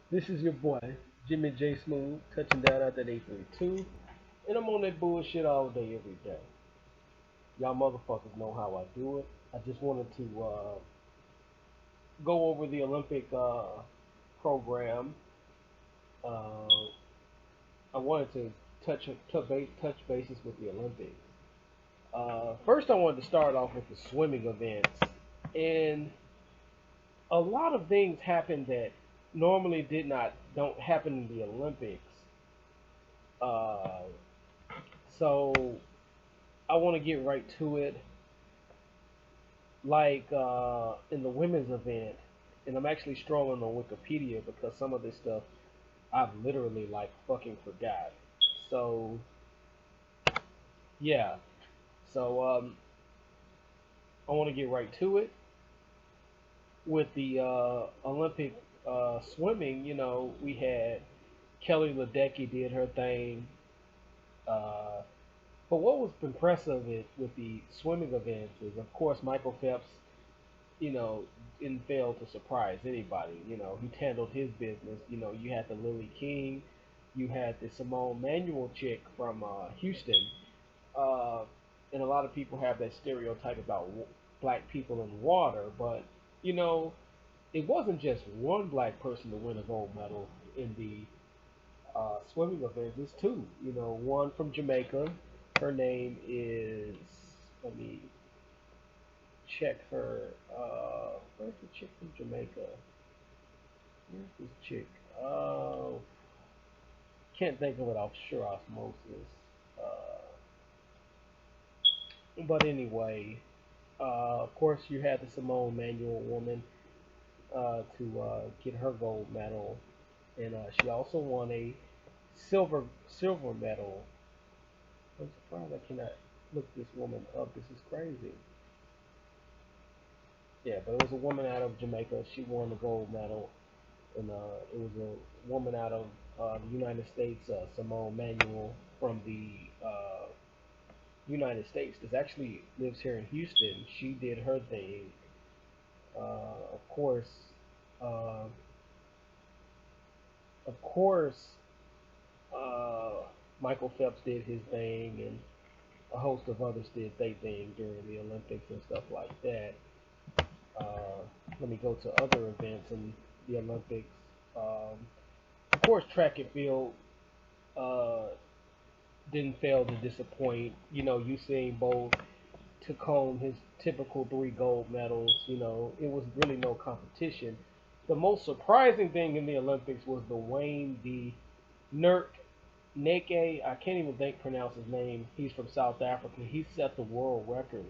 This is your boy, Jimmy J Smooth, touching down at that 832. And I'm on that bullshit all day, every day. Y'all motherfuckers know how I do it. I just wanted to go over the Olympic program. Uh, I wanted to touch bases with the Olympics. First, I wanted to start off with the swimming events. And a lot of things happened that normally don't happen in the Olympics. Uh, so I want to get right to it. Like in the women's event, and I'm actually strolling on Wikipedia because some of this stuff I've literally like fucking forgot. So yeah, so I want to get right to it with the Olympic swimming. We had Kelly Ledecky did her thing. Uh, but what was impressive with the swimming events is, of course, Michael Phelps you know, didn't fail to surprise anybody. He handled his business. You had the Lily King, you had the Simone Manuel chick from Houston, uh, and a lot of people have that stereotype about black people in water, but you know, it wasn't just one black person to win a gold medal in the swimming events. It's two. One from Jamaica. Her name is, let me check her. Where's the chick from Jamaica? Where's this chick? Can't think of it off sure osmosis. But anyway, of course, you had the Simone Manuel woman to get her gold medal, and she also won a silver medal. I'm surprised I cannot look this woman up. This is crazy. Yeah, but it was a woman out of Jamaica. She won the gold medal, and it was a woman out of the United States, Simone Manuel from the United States, that actually lives here in Houston. She did her thing. Of course, uh, of course, uh, Michael Phelps did his thing, and a host of others did their thing during the Olympics and stuff like that. Uh, Let me go to other events in the Olympics. Of course, track and field uh, didn't fail to disappoint. Usain Bolt took home his typical three gold medals. It was really no competition. The most surprising thing in the Olympics was the Wayne D. Nurk Neke. I can't even pronounce his name. He's from South Africa. He set the world record.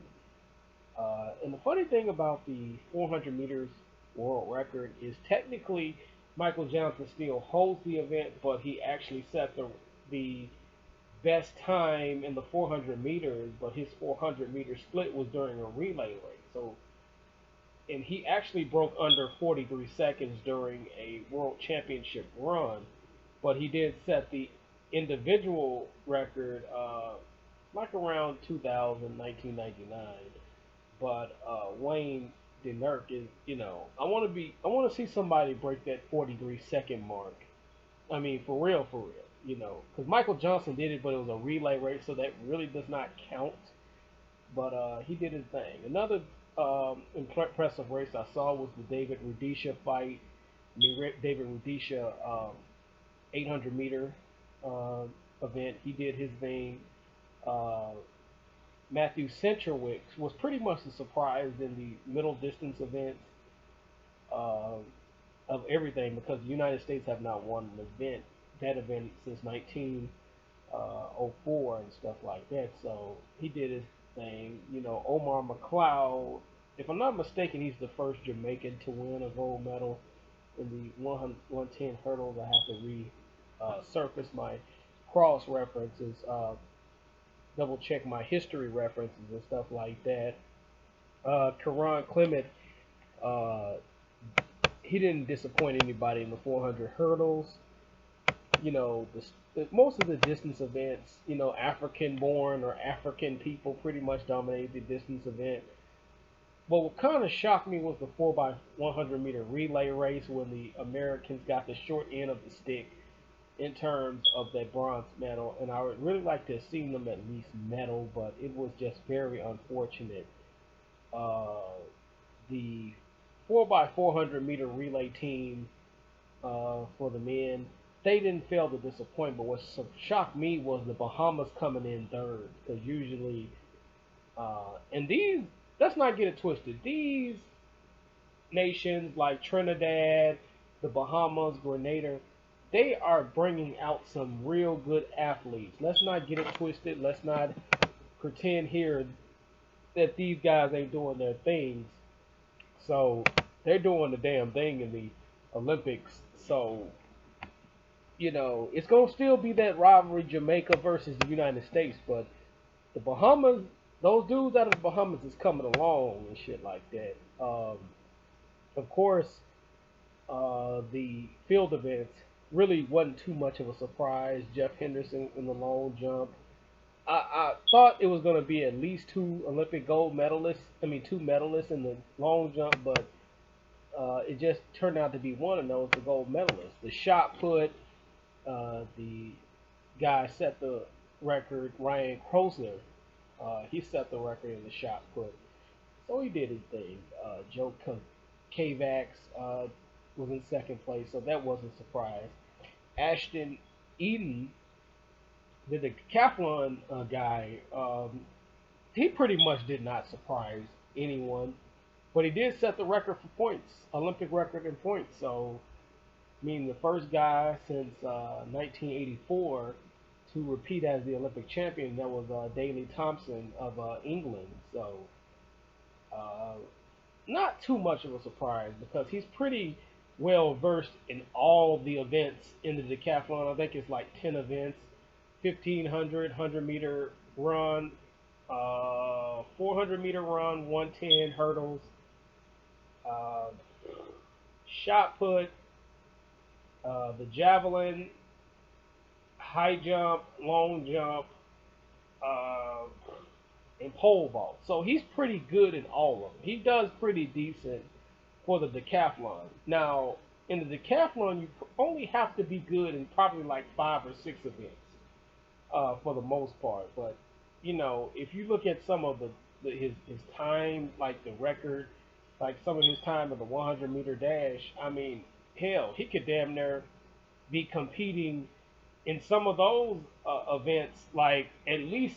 And the funny thing about the 400 meters world record is technically Michael Johnson still holds the event, but he actually set the best time in the 400 meters, but his 400 meter split was during a relay race. So, and he actually broke under 43 seconds during a world championship run, but he did set the individual record like around 2000, 1999. But Wayne Denerk is, I want to see somebody break that 43-second mark. I mean, for real, because Michael Johnson did it, but it was a relay race, so that really does not count. But he did his thing. Another impressive race I saw was the David Rudisha fight. I mean, David Rudisha 800-meter event. He did his thing. Uh, Matthew Centrowicz was pretty much a surprise in the middle distance events uh, of everything because the United States have not won that event since 1904 and stuff like that. So he did his thing. Omar McLeod, if I'm not mistaken, he's the first Jamaican to win a gold medal in the 110 hurdles. I have to surface my cross references, double check my history references and stuff like that. Karan Clement, uh, he didn't disappoint anybody in the 400 hurdles. Most of the distance events, African born or African people pretty much dominate the distance event. But what kind of shocked me was the 4 by 100 meter relay race when the Americans got the short end of the stick in terms of that bronze medal, and I would really like to have seen them at least medal, but it was just very unfortunate. Uh, the 4 by 400 meter relay team for the men, they didn't fail to disappoint, but what shocked me was the Bahamas coming in third, because usually, and these, let's not get it twisted, these nations like Trinidad, the Bahamas, Grenada, they are bringing out some real good athletes. Let's not get it twisted. Let's not pretend here that these guys ain't doing their things. So they're doing the damn thing in the Olympics. So, it's going to still be that rivalry, Jamaica versus the United States, but the Bahamas, those dudes out of the Bahamas is coming along and shit like that. Of course, the field events really wasn't too much of a surprise. Jeff Henderson in the long jump. I thought it was going to be at least two Olympic gold medalists. I mean, two medalists in the long jump, but it just turned out to be one of those, the gold medalist. The shot put, the guy set the record, Ryan Krosner. He set the record in the shot put. So he did his thing. Joe Kavax was in second place, so that wasn't a surprise. Ashton Eden, the decathlon guy, he pretty much did not surprise anyone, but he did set the record for points, Olympic record in points. So, I mean, the first guy since 1984 to repeat as the Olympic champion, that was Daley Thompson of England. So, uh, not too much of a surprise because he's pretty well versed in all the events in the decathlon. I think it's like 10 events: 1500, 100-meter run, 400-meter run, 110 hurdles, uh, shot put, the javelin, high jump, long jump, uh, and pole vault. So he's pretty good in all of them. He does pretty decent for the decathlon. Now, in the decathlon, you only have to be good in probably like 5 or 6 events for the most part. But if you look at some of his time, like the record, like some of his time of the 100-meter dash, I mean, hell, he could damn near be competing in some of those events, like at least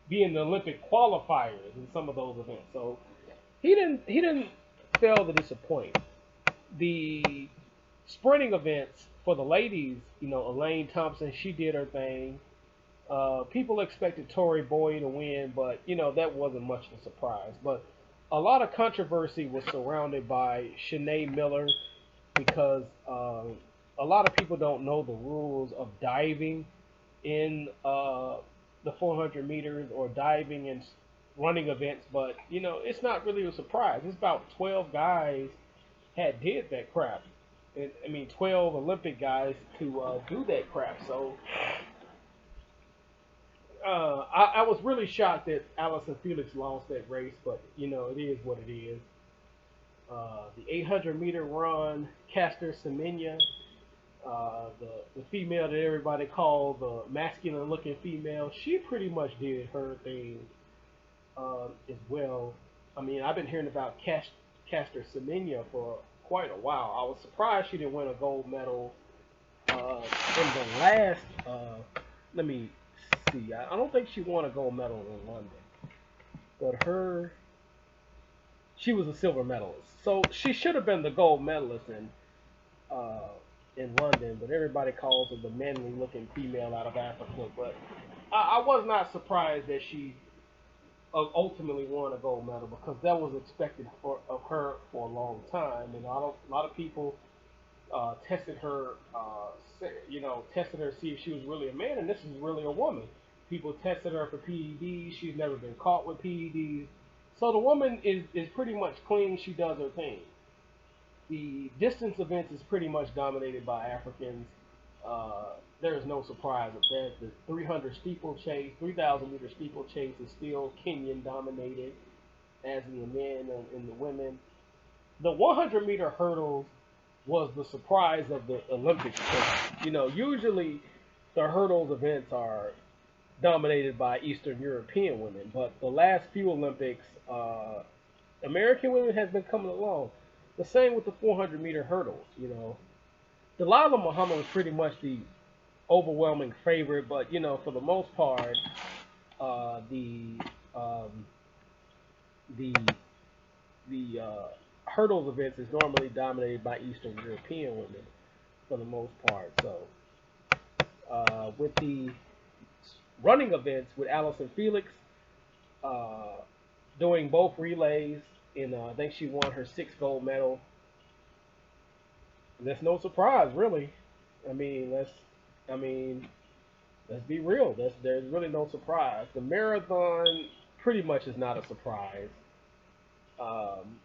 be in the Olympic qualifiers in some of those events. So he didn't fail to disappoint. The sprinting events for the ladies, Elaine Thompson, she did her thing. People expected Tori Boyd to win, but that wasn't much of a surprise. But a lot of controversy was surrounded by Shanae Miller because a lot of people don't know the rules of diving in the 400 meters or diving in running events. But it's not really a surprise. It's about 12 guys had did that crap. I mean, 12 Olympic guys to do that crap. So I was really shocked that Allison Felix lost that race, but it is what it is. The 800-meter run, Caster Semenya, the female that everybody called the masculine-looking female, she pretty much did her thing as well. I mean, I've been hearing about Caster Semenya for quite a while. I was surprised she didn't win a gold medal in the last. Let me see. I don't think she won a gold medal in London, but she was a silver medalist. So she should have been the gold medalist uh, in London, but everybody calls her the manly-looking female out of Africa. But I was not surprised that she ultimately won a gold medal because that was expected of her for a long time, and a lot of people tested her, tested her to see if she was really a man, and this is really a woman. People tested her for PEDs. She's never been caught with PEDs. So the woman is pretty much clean. She does her thing. The distance events is pretty much dominated by Africans. There is no surprise with that. The 300 steeplechase, 3,000 meter steeplechase is still Kenyan dominated. as in the men and the women. The 100-meter hurdles was the surprise of the Olympics. Because, usually the hurdles events are dominated by Eastern European women, but the last few Olympics, American women has been coming along. The same with the 400-meter hurdles. Delilah Muhammad was pretty much the overwhelming favorite, but for the most part, the the hurdles events is normally dominated by Eastern European women for the most part. So with the running events with Allison Felix uh, doing both relays, and I think she won her sixth gold medal. That's no surprise, really. I mean, I mean, let's be real. There's really no surprise. The marathon pretty much is not a surprise. Um,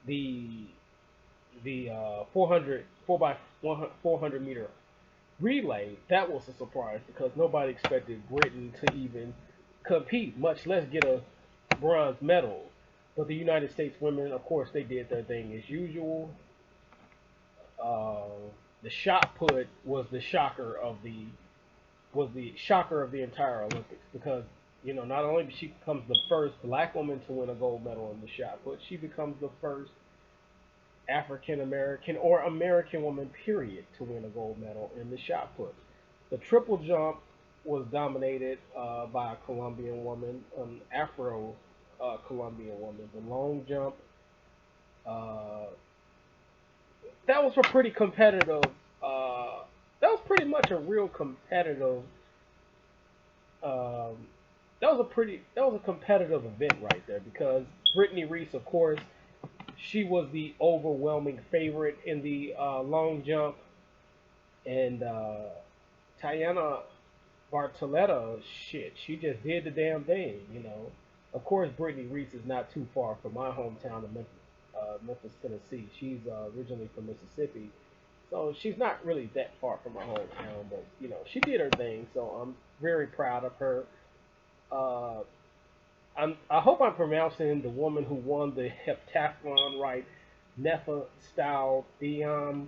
the the 400 by 400 meter relay, that was a surprise because nobody expected Britain to even compete, much less get a bronze medal. But the United States women, of course, they did their thing as usual. Uh, the shot put was the shocker of the entire Olympics because not only she becomes the first black woman to win a gold medal in the shot put, she becomes the first African American or American woman, period, to win a gold medal in the shot put. The triple jump was dominated by a Colombian woman, an Afro Colombian woman. The long jump, uh, that was a pretty competitive. Uh, that was pretty much a real competitive. Um, that was a competitive event right there because Brittany Reese, of course, she was the overwhelming favorite in the long jump, and Tiana Bartoletta, shit, she just did the damn thing. Of course, Brittany Reese is not too far from my hometown of Memphis, Tennessee. She's originally from Mississippi, so she's not really that far from my hometown. But she did her thing, so I'm very proud of her. Uh, I hope I'm pronouncing the woman who won the heptathlon right, Nefa Style Diam.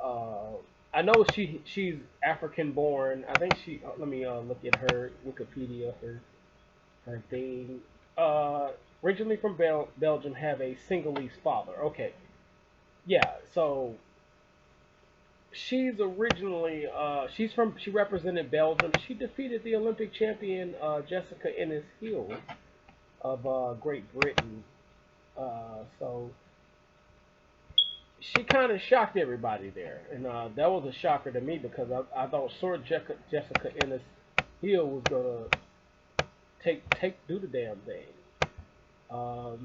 Uh, I know she's African born. I think let me look at her Wikipedia, her thing. Uh, Originally from Belgium, have a Senegalese father. Okay, yeah. So she represented Belgium. She defeated the Olympic champion Jessica Ennis Hill of Great Britain. So she kind of shocked everybody there, and that was a shocker to me because I thought sort of Jessica Ennis Hill was gonna do the damn thing. Um,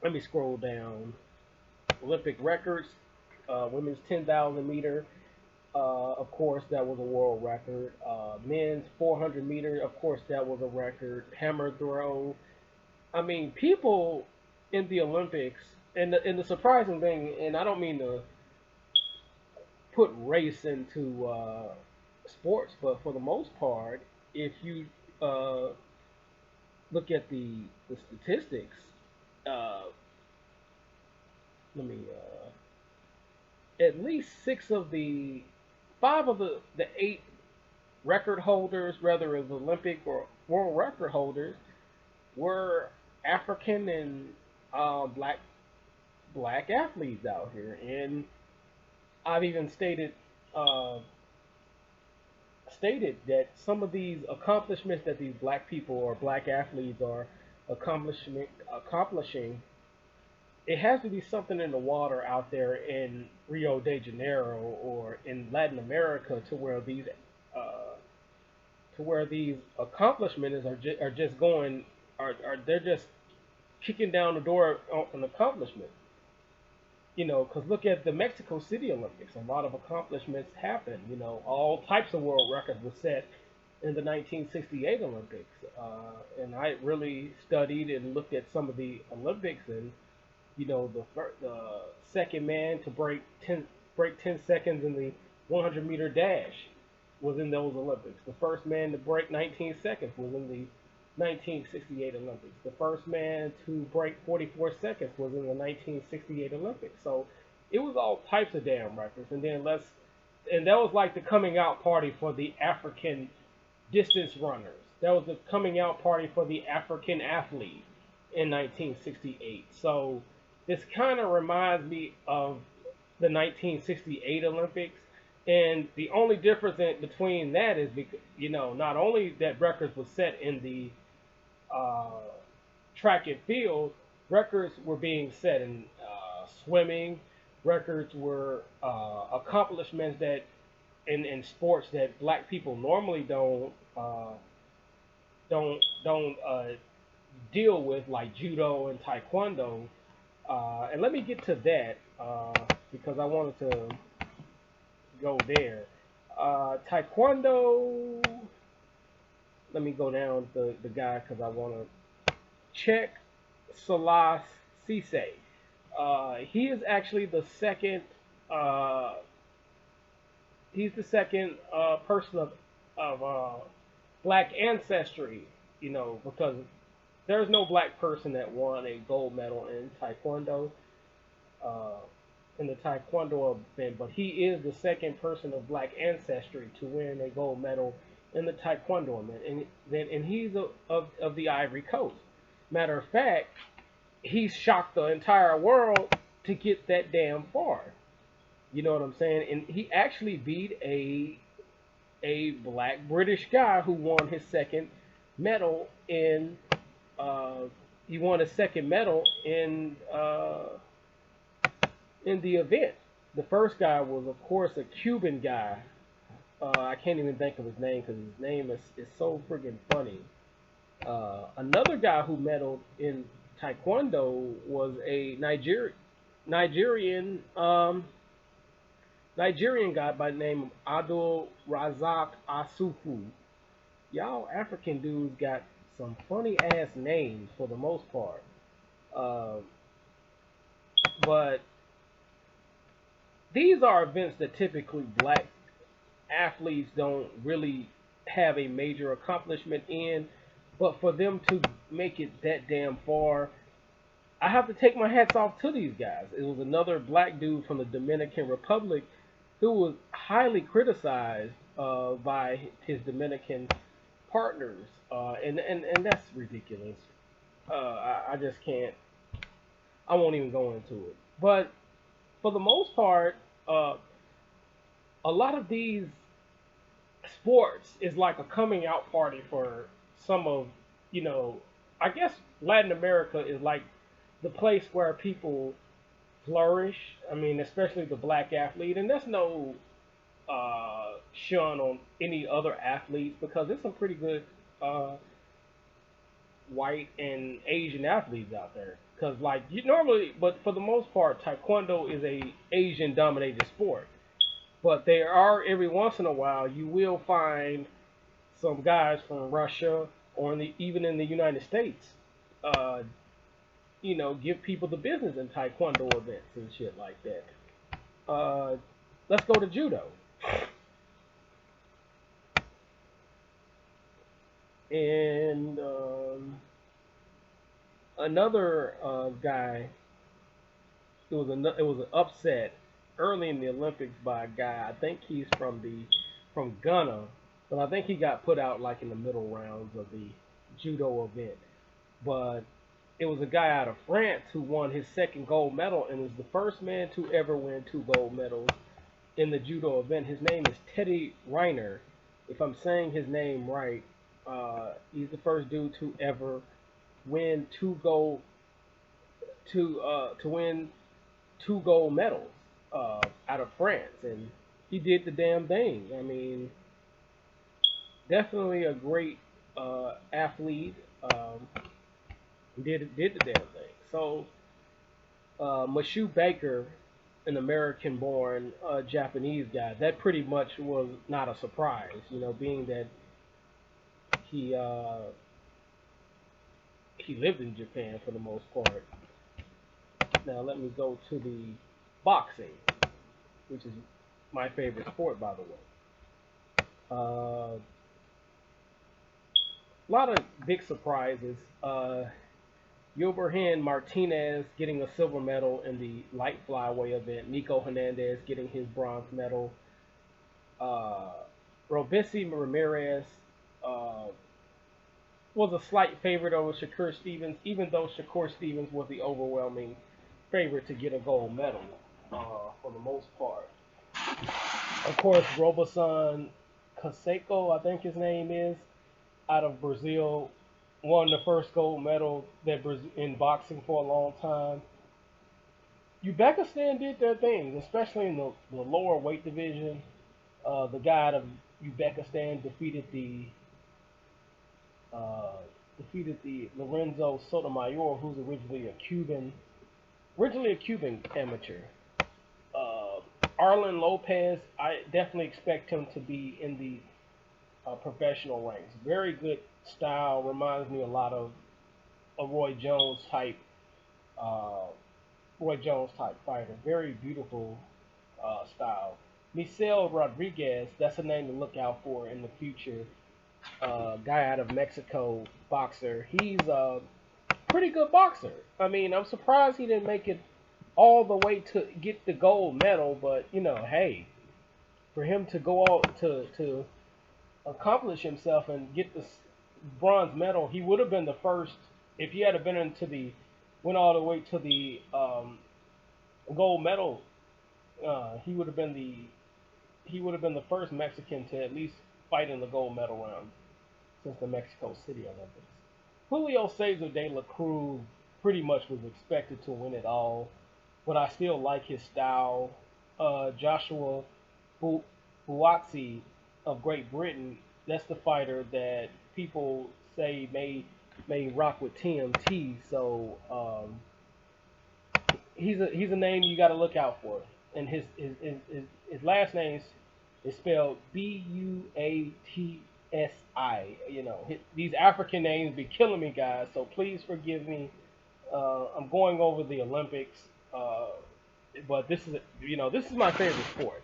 Let me scroll down. Olympic records, women's 10,000 meter. Of course, that was a world record. Men's 400 meter, of course, that was a record. Hammer throw. I mean, people in the Olympics, and the surprising thing, and I don't mean to put race into sports, but for the most part, if you uh, look at the statistics, uh, let me at least five of the eight record holders, whether it was Olympic or world record holders, were African and black athletes out here, and I've even uh, stated that some of these accomplishments that these black people or black athletes are accomplishing, it has to be something in the water out there in Rio de Janeiro or in Latin America uh, to where these accomplishments are just going are they're just kicking down the door on an accomplishment. Because look at the Mexico City Olympics. A lot of accomplishments happened. All types of world records were set in the 1968 Olympics. And I really studied and looked at some of the Olympics, and the second man to break 10 seconds in the 100-meter dash was in those Olympics. The first man to break 19 seconds was in the 1968 Olympics. The first man to break 44 seconds was in the 1968 Olympics. So it was all types of damn records. And that was like the coming out party for the African distance runners. That was the coming out party for the African athlete in 1968. So this kind of reminds me of the 1968 Olympics. And the only difference between that is, because, not only that records was set in the uh, track and field, records were being set in swimming. Records were accomplishments that in sports that black people normally don't deal with, like judo and taekwondo. And let me get to that because I wanted to go there. Taekwondo. Let me go down the guy because I want to check Salas Cisse. He is actually the second. Uh, he's the second person of black ancestry. Because there's no black person that won a gold medal in Taekwondo. Uh, in the Taekwondo event, but he is the second person of black ancestry to win a gold medal in the Taekwondo event, and he's of the Ivory Coast. Matter of fact, he shocked the entire world to get that damn far. You know what I'm saying? And he actually beat a black British guy who won his second medal in he won a second medal in the event. The first guy was, of course, a Cuban guy. I can't even think of his name because his name is so friggin' funny. Another guy who medaled in Taekwondo was a Nigerian Nigerian guy by the name of Abdul Razak Asufu. Y'all African dudes got some funny ass names for the most part. Uh, but these are events that typically black athletes don't really have a major accomplishment in, but for them to make it that damn far, I have to take my hats off to these guys. It was another black dude from the Dominican Republic who was highly criticized by his Dominican partners, and that's ridiculous. I just can't. I won't even go into it. But for the most part, uh, a lot of these sports is like a coming out party for some of, you know, I guess Latin America is like the place where people flourish. I mean, especially the black athlete, and that's no shun on any other athletes because there's some pretty good uh, white and Asian athletes out there. Because like you normally, but for the most part, Taekwondo is a Asian dominated sport. But there are every once in a while you will find some guys from Russia or even in the United States, uh, give people the business in Taekwondo events and shit like that. Uh, let's go to judo. And another guy, it was an upset early in the Olympics by a guy. I think he's from Ghana, but I think he got put out like in the middle rounds of the judo event. But it was a guy out of France who won his second gold medal and is the first man to ever win two gold medals in the judo event. His name is Teddy Riner. If I'm saying his name right, he's the first dude to ever win to win two gold medals out of France, and he did the damn thing. I mean, definitely a great athlete. Did the damn thing. So Mashu Baker, an American-born Japanese guy, that pretty much was not a surprise. Being that he uh, he lived in Japan for the most part. Now let me go to the boxing, which is my favorite sport, by the way. A lot of big surprises. Gilberhan Martinez getting a silver medal in the light flyweight event. Nico Hernandez getting his bronze medal. Uh, Robesi Ramirez uh, was a slight favorite over Shakur Stevens, even though Shakur Stevens was the overwhelming favorite to get a gold medal for the most part. Of course, Roberson Canseco, I think his name is, out of Brazil, won the first gold medal that in boxing for a long time. Uzbekistan did their things, especially in the lower weight division. The guy out of Uzbekistan uh, defeated the Lorenzo Sotomayor, who's originally a Cuban amateur. Uh, Arlen Lopez, I definitely expect him to be in the professional ranks. Very good style, reminds me a lot of a uh, Roy Jones type fighter. Very beautiful style. Misael Rodriguez, that's a name to look out for in the future. Guy out of Mexico, boxer. He's a pretty good boxer. I mean, I'm surprised he didn't make it all the way to get the gold medal, but you know, hey, for him to go out to accomplish himself and get this bronze medal, he would have been the first if he had been into the went all the way to the gold medal. He would have been the first Mexican to at least fight in the gold medal round since the Mexico City Olympics. Julio Cesar de la Cruz pretty much was expected to win it all, but I still like his style. Joshua Buatsi of Great Britain, that's the fighter that people say may rock with TMT. So he's a name you got to look out for. And his last name is spelled Buatsi. You know, these African names be killing me, guys. So please forgive me. I'm going over the Olympics, but this is my favorite sport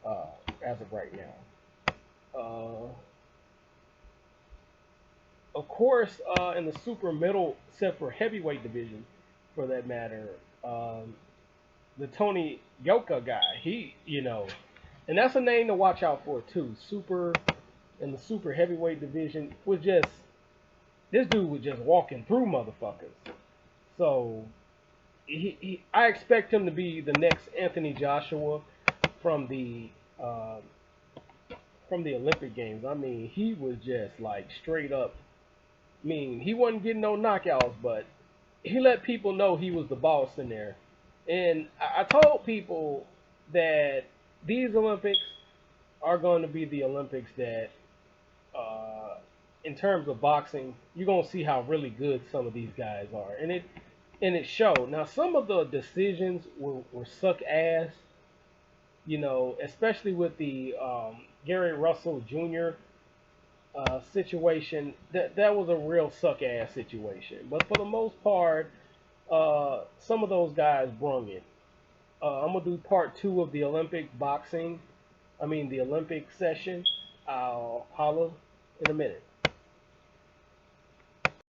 uh, as of right now. Of course, in the super middle, except for heavyweight division, for that matter, the Tony Yoka guy, and that's a name to watch out for too. Super in the super heavyweight division was just this dude was just walking through motherfuckers. So I expect him to be the next Anthony Joshua from the uh, from the Olympic Games. I mean, he was just like straight up. I mean, he wasn't getting no knockouts, but he let people know he was the boss in there. And I told people that these Olympics are going to be the Olympics that, in terms of boxing, you're going to see how really good some of these guys are, and it showed. Now, some of the decisions were suck ass, especially with the Gary Russell Jr. Situation. That was a real suck ass situation. But for the most part, some of those guys brung it. I'm gonna do part two of the Olympic boxing. I mean the Olympic session. I'll holla in a minute.